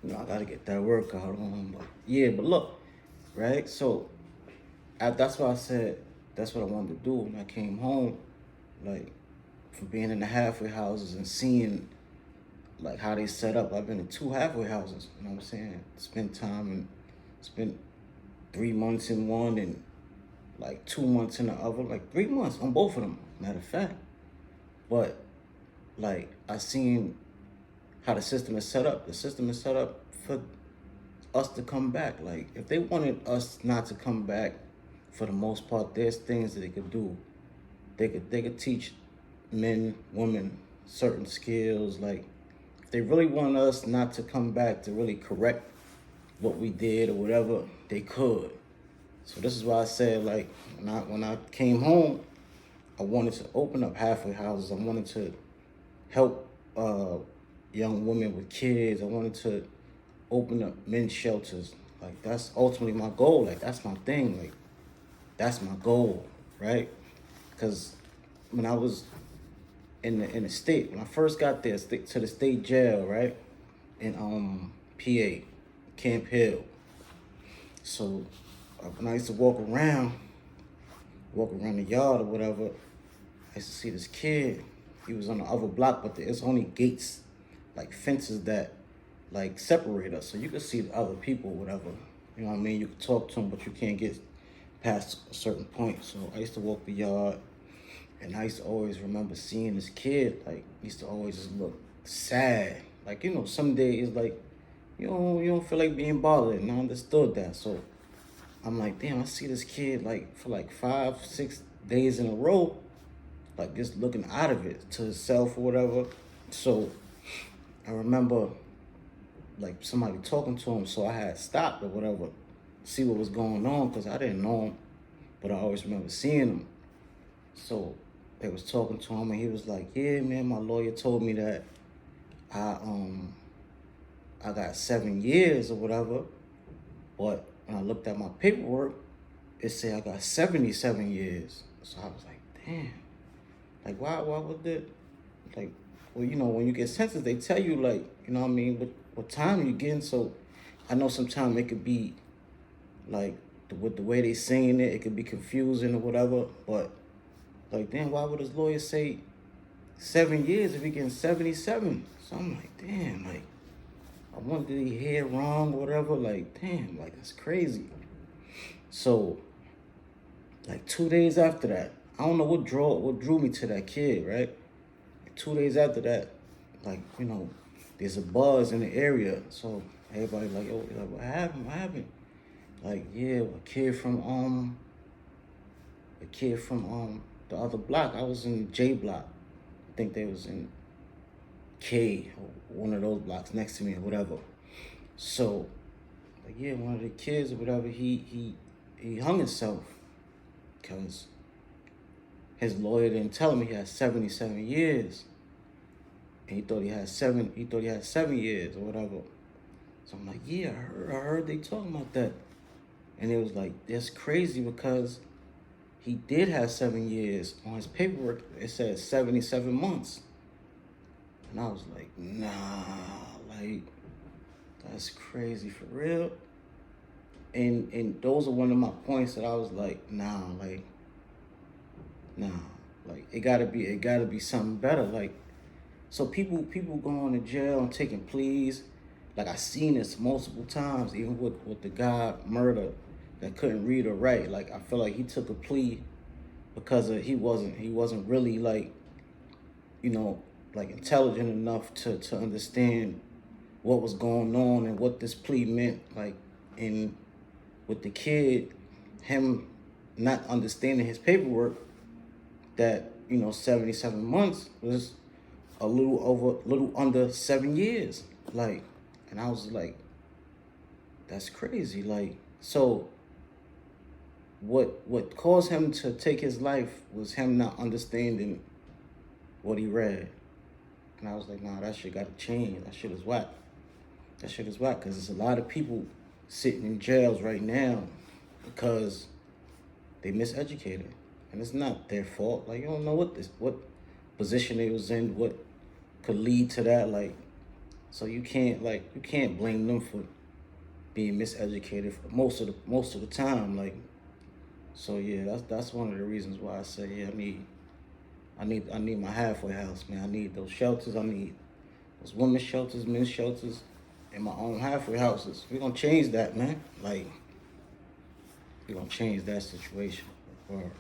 I gotta get that workout on. But yeah, but look, right? So that's why I said that's what I wanted to do when I came home, like from being in the halfway houses and seeing like how they set up. I've been in two halfway houses. You know what I'm saying? Spent time and spent 3 months in one and like 2 months in the other. Like 3 months on both of them. Matter of fact, but like I seen how the system is set up. The system is set up for us to come back. Like if they wanted us not to come back, for the most part, there's things that they could do. They could teach men, women certain skills. Like if they really want us not to come back to really correct what we did or whatever, they could. So this is why I said like when I came home, I wanted to open up halfway houses. I wanted to help young women with kids. I wanted to open up men's shelters. Like that's ultimately my goal. Like that's my thing. Like that's my goal, right? Because when I was in the state, when I first got there to the state jail, right, in PA, Camp Hill. So when I used to walk around the yard or whatever, I used to see this kid. He was on the other block, but there's only gates, like fences that like separate us, so you could see the other people, whatever. You know what I mean? You could talk to them, but you can't get past a certain point. So I used to walk the yard, and I used to always remember seeing this kid. Like he used to always just look sad. Like some days like you don't feel like being bothered, and I understood that. So I'm like, damn, I see this kid like for like 5, 6 days in a row, like just looking out of it to himself or whatever. So I remember like somebody talking to him, so I had stopped or whatever, see what was going on, because I didn't know him, but I always remember seeing him. So they was talking to him, and he was like, "Yeah, man, my lawyer told me that I um I got 7 years or whatever, but when I looked at my paperwork, it said I got 77 years." So I was like, "Damn, like why would that like?" Well, when you get sentenced, they tell you like, what I mean, what time you getting. So I know sometimes it could be like with the way they saying it could be confusing or whatever. But like, damn, why would his lawyer say 7 years if he getting 77? So I'm like, damn, like I wonder did he hear wrong or whatever. Like, damn, like that's crazy. So like 2 days after that, I don't know what drew me to that kid, right? 2 days after that, like, there's a buzz in the area. So everybody like, oh, like, what happened? What happened? Like, yeah, a kid from the other block. I was in J block. I think they was in K or one of those blocks next to me or whatever. So, like, yeah, one of the kids or whatever, he hung himself because his lawyer didn't tell him he had 77 years. And he thought he had 7 years or whatever. So I'm like, yeah, I heard they talking about that. And it was like, that's crazy because he did have 7 years. On his paperwork, it said 77 months. And I was like, nah, like, that's crazy for real. And those are one of my points that I was like, nah, it gotta be something better. Like, so people going to jail and taking pleas. Like I seen this multiple times, even with the guy murder that couldn't read or write. Like I feel like he took a plea because he wasn't really like, like intelligent enough to understand what was going on and what this plea meant. Like in with the kid, him not understanding his paperwork, that 77 months was a little under 7 years. Like, and I was like, that's crazy. Like, so what caused him to take his life was him not understanding what he read. And I was like, nah, that shit gotta change. That shit is whack. That shit is whack because there's a lot of people sitting in jails right now because they miseducated. And it's not their fault. Like, you don't know what position they was in, what could lead to that. Like, So you can't blame them for being miseducated for most of the time. Like, so yeah, that's one of the reasons why I say, yeah, I need my halfway house, man. I need those shelters. I need those women's shelters, men's shelters, and my own halfway houses. We're gonna change that, man. Like, we're gonna change that situation. Or